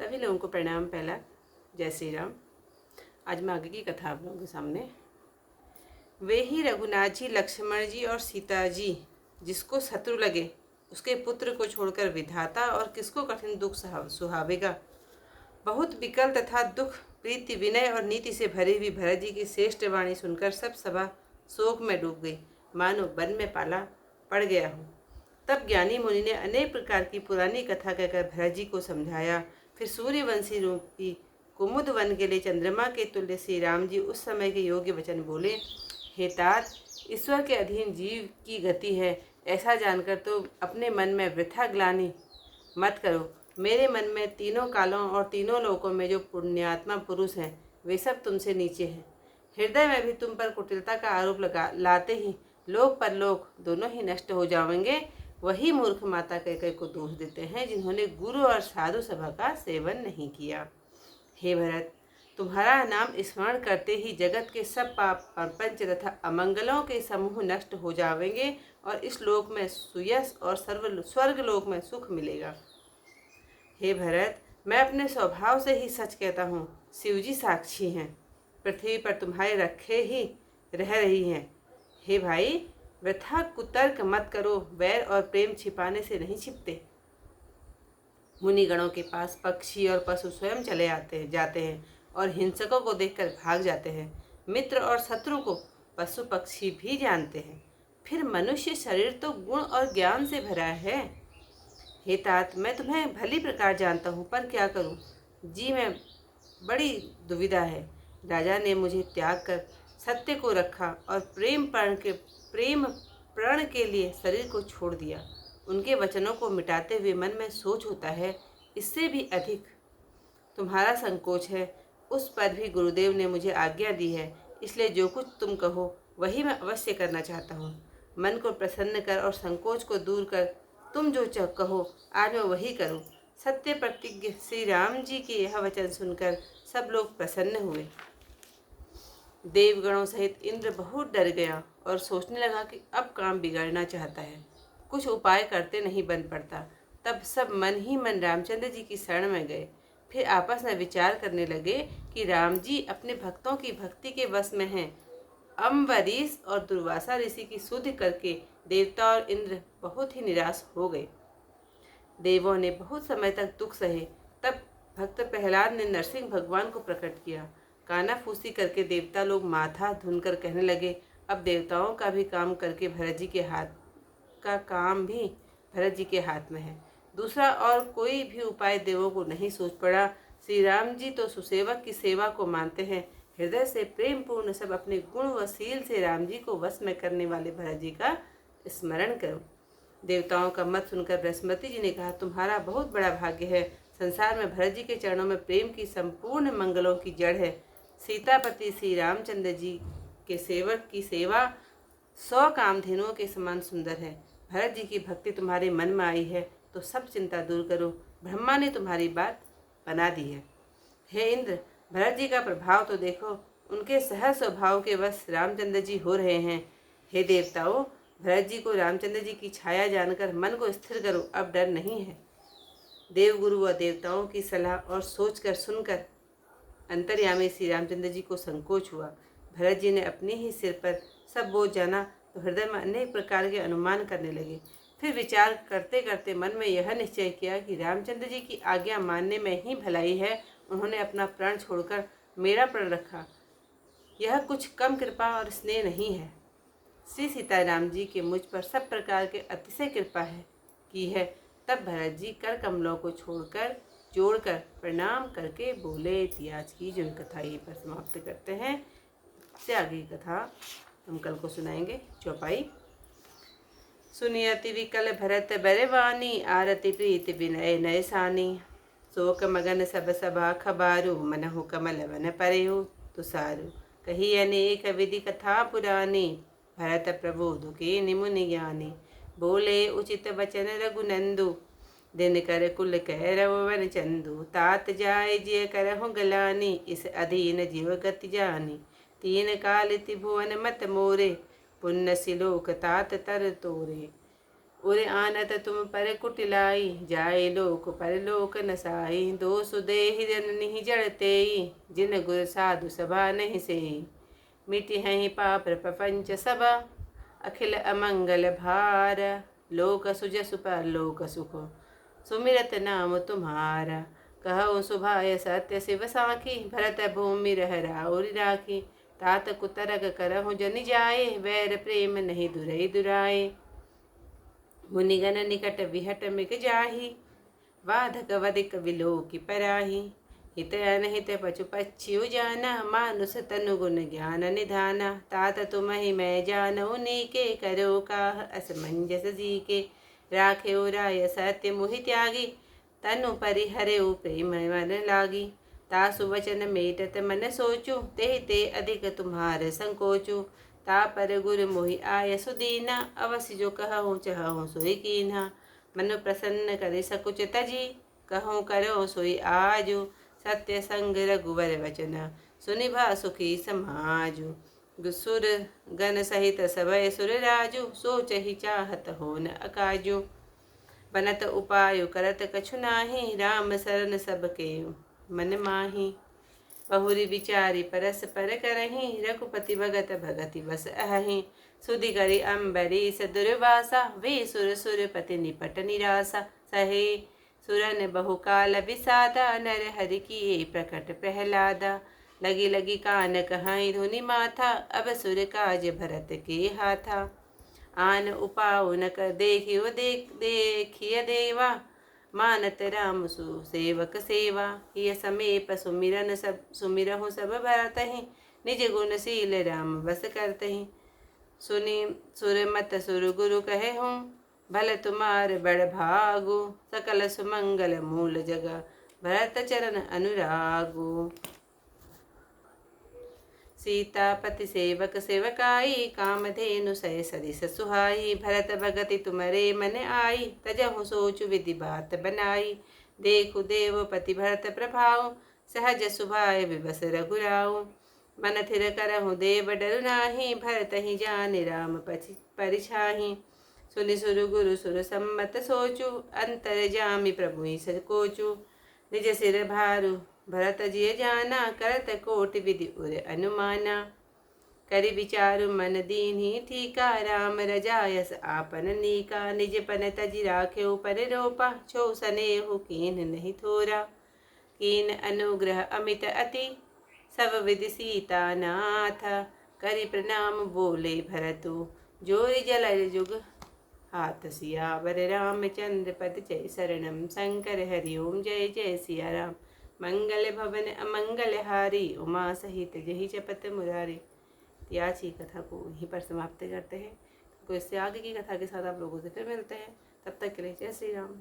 सभी लोगों को प्रणाम। पहला जय श्री राम। आज मैं आगे की कथा आप लोगों के सामने। वे ही रघुनाथ जी, लक्ष्मण जी और सीता जी, जिसको शत्रु लगे उसके पुत्र को छोड़कर विधाता और किसको कठिन दुख सुहावेगा। बहुत विकल तथा दुख, प्रीति, विनय और नीति से भरी हुई भरत जी की श्रेष्ठ वाणी सुनकर सब सभा शोक में डूब गई, मानो वन में पाला पड़ गया हो। तब ज्ञानी मुनि ने अनेक प्रकार की पुरानी कथा कहकर भरत जी को समझाया। फिर सूर्यवंशी रूपी कुमुद वन के लिए चंद्रमा के तुल्य श्री राम जी उस समय के योग्य वचन बोले। हे तात, ईश्वर के अधीन जीव की गति है, ऐसा जानकर तो अपने मन में वृथा ग्लानि मत करो। मेरे मन में तीनों कालों और तीनों लोकों में जो पुण्यात्मा पुरुष हैं वे सब तुमसे नीचे हैं। हृदय में भी तुम पर कुटिलता का आरोप लाते ही लोक परलोक दोनों ही नष्ट हो जाएंगे। वही मूर्ख माता कैकेयी को दोष देते हैं जिन्होंने गुरु और साधु सभा का सेवन नहीं किया। हे भरत, तुम्हारा नाम स्मरण करते ही जगत के सब पाप, प्रपंच तथा अमंगलों के समूह नष्ट हो जाएंगे और इस लोक में सुयश और स्वर्ग लोक में सुख मिलेगा। हे भरत, मैं अपने स्वभाव से ही सच कहता हूँ। शिवजी साक्षी हैं, पृथ्वी पर तुम्हारे रखे ही रह रही हैं। हे भाई, वृथा कुतर्क मत करो, वैर और प्रेम छिपाने से नहीं छिपते। मुनिगणों के पास पक्षी और पशु स्वयं चले जाते हैं और हिंसकों को देखकर भाग जाते हैं। मित्र और शत्रु को पशु पक्षी भी जानते हैं। फिर मनुष्य शरीर तो गुण और ज्ञान से भरा है। हे तात, मैं तुम्हें भली प्रकार जानता हूँ, पर क्या करूँ जी में बड़ी दुविधा है। राजा ने मुझे त्याग कर सत्य को रखा और प्रेम प्रण के लिए शरीर को छोड़ दिया। उनके वचनों को मिटाते हुए मन में सोच होता है, इससे भी अधिक तुम्हारा संकोच है। उस पर भी गुरुदेव ने मुझे आज्ञा दी है, इसलिए जो कुछ तुम कहो वही मैं अवश्य करना चाहता हूँ। मन को प्रसन्न कर और संकोच को दूर कर तुम जो कहो आज मैं वही करूँ। सत्य प्रतिज्ञ श्री राम जी के यह वचन सुनकर सब लोग प्रसन्न हुए। देवगणों सहित इंद्र बहुत डर गया और सोचने लगा कि अब काम बिगड़ना चाहता है, कुछ उपाय करते नहीं बन पड़ता। तब सब मन ही मन रामचंद्र जी की शरण में गए। फिर आपस में विचार करने लगे कि राम जी अपने भक्तों की भक्ति के वश में हैं। अम्बरीश और दुर्वासा ऋषि की स्तुति करके देवता और इंद्र बहुत ही निराश हो गए। देवों ने बहुत समय तक दुख सहे। तब भक्त प्रहलाद ने नरसिंह भगवान को प्रकट किया। कानाफूसी करके देवता लोग माथा धुनकर कहने लगे, अब देवताओं का भी काम करके भरत जी के हाथ में है। दूसरा और कोई भी उपाय देवों को नहीं सोच पड़ा। श्री राम जी तो सुसेवक की सेवा को मानते हैं। हृदय से प्रेम पूर्ण सब अपने गुण व शील से राम जी को वश में करने वाले भरत जी का स्मरण करो। देवताओं का मत सुनकर बृहस्पति जी ने कहा, तुम्हारा बहुत बड़ा भाग्य है। संसार में भरत जी के चरणों में प्रेम की संपूर्ण मंगलों की जड़ है। सीतापति श्री रामचंद्र जी के सेवक की सेवा 100 कामधेनुओं के समान सुंदर है। भरत जी की भक्ति तुम्हारे मन में आई है तो सब चिंता दूर करो। ब्रह्मा ने तुम्हारी बात बना दी है। हे इंद्र, भरत जी का प्रभाव तो देखो, उनके सहज स्वभाव के वश रामचंद्र जी हो रहे हैं। हे देवताओं, भरत जी को रामचंद्र जी की छाया जानकर मन को स्थिर करो, अब डर नहीं है। देवगुरु व देवताओं की सलाह और सोच कर सुनकर अंतर्यामी श्री रामचंद्र जी को संकोच हुआ। भरत जी ने अपने ही सिर पर सब बोझ जाना तो हृदय में अनेक प्रकार के अनुमान करने लगे। फिर विचार करते करते मन में यह निश्चय किया कि रामचंद्र जी की आज्ञा मानने में ही भलाई है। उन्होंने अपना प्राण छोड़कर मेरा प्रण रखा, यह कुछ कम कृपा और स्नेह नहीं है। श्री सीताराम जी के मुझ पर सब प्रकार के अतिशय कृपा की है। तब भरत जी कर कमलों को जोड़कर प्रणाम करके बोले। आज की जो कथा यहीं पर समाप्त करते हैं। इससे आगे की कथा हम कल को सुनाएंगे। चौपाई। सुनियति विकल भरत बरवानी, आरती प्रीति विनय नय सानी। शोक मगन सब सभा खबारू, मनहु कमल वन परेहु तुसारू। कही अनेक विधि कथा पुरानी, भरत प्रबोध के निमुनि ज्ञानी। बोले उचित वचन रघुनंदु, दिन कर कुल कह रवन चंदु। तात जाय जिय करहु गलानी, इस अधीन जीव गति जानी। तीन काल त्रिभुवन मत मोरे, पुण्य सिलोक तात तर तोरे। उरे आनत तुम पर कुटिलाई, जाए लोक पर लोक नसाई। दो सुदेहि जननि जड़तेई, जिन गुर साधु सभा नहीं सेई। मिटि हैं पाप प्रपंच सब, अखिल अमंगल भार। लोक सुजसु पर लोक सुख, सुमिरत नाम तुम्हारा। कहु सुभाय सत्य शिव साखी, भरत भूमि रह राउरि राखी। तात कुतरक करहु जनि जाए, वैर प्रेम नहीं दुरई दुराए। मुनिगण निकट विहट मिग जाहि, वाधक वधिक विलोकि पराहि। हित अनहित पशु पक्षी उजाना, मानुष तनु गुण ज्ञान निधाना। तात तुमहि मैं जानऊ नीके, करो काह असमंजस जीके। राखेउ राय सत्य मुहि त्यागी, तनु परिहरेउ प्रेम मन लागी। तासु वचन मेटत मन सोचू, ते ते अधिक तुम्हार संकोचू। ता पर गुर मोहि आय सुदीना, अवश्य जो कहूँ चहूँ सोई कीन्हा। मन प्रसन्न करि सकुच तजी, कहूँ करो सोई आजू। सत्य संग रघुवर वचन, सुनिभा सुखी समाजू। सुर गण सहित सभय सुर राजू, सोचहि चाहत होन अकाजू। बनत उपाय करत कछु नाही, राम शरण सबके मन माही। बहुरी विचारी परस पर करही, रघुपति भगत भगति बस अहहि। सुधि करि अम्बरीस दुर्वासा, वे सुर सुरपति निपट निरासा। सहे सुरन बहुकाल विषादा, नर हरि किए प्रकट प्रहलादा। लगी लगी कान कहाई धुनि माथा, अब सुर काज भरत के हाथा। आन उपाउ न कर देखिय देवा, मानत राम सुसेवक सेवा। हिय समीप सुमिरहु सब भरतहि, निज गुणशील राम बस करतहि। सुनि सुर मत सुर गुरु कहे हूँ, भल तुम्हार बड़ भागु। सकल सुमंगल मूल जग, भरत चरण अनुरागु। सीतापति सेवक सेवकाई, कामधेनु सय सरिस सुहाई। भरत भगति तुमरे मन आई, तजहु सोचु विधि बात बनाई। देखु देवपति भरत प्रभाव, सहज सुभाय विबस रघुराऊ। मन थिर करहु देव डरु नाही, भरत ही जानि राम परिछाहि। सुनि सुर गुरु सुर सम्मत सोचु, अंतर जामि प्रभु सज कोचु। निज सिर भारु भरत जिय जाना, करत कोटि विधि उर अनुमाना। करि विचारु मन दीन्हि ठीका, राम रजायस आपन नीका। निज पन तजि राखेउ पर रोपा, छो सनेहु कीन्ह नहीं थोरा। कीन अनुग्रह अमित अति, सब विधि सीता नाथ। करि प्रणाम बोले भरतु, जोरि जलर जुग हाथ। सियावर रामचंद्र पद जय शरणम, शंकर हरि ओम जय जय सिया राम। मंगल भवन अमंगल हारी, उमा सहित जहि जपत मुरारी। आज की कथा को यहीं पर समाप्त करते हैं। इससे आगे की कथा के साथ आप लोगों से फिर मिलते हैं। तब तक के लिए जय श्री राम।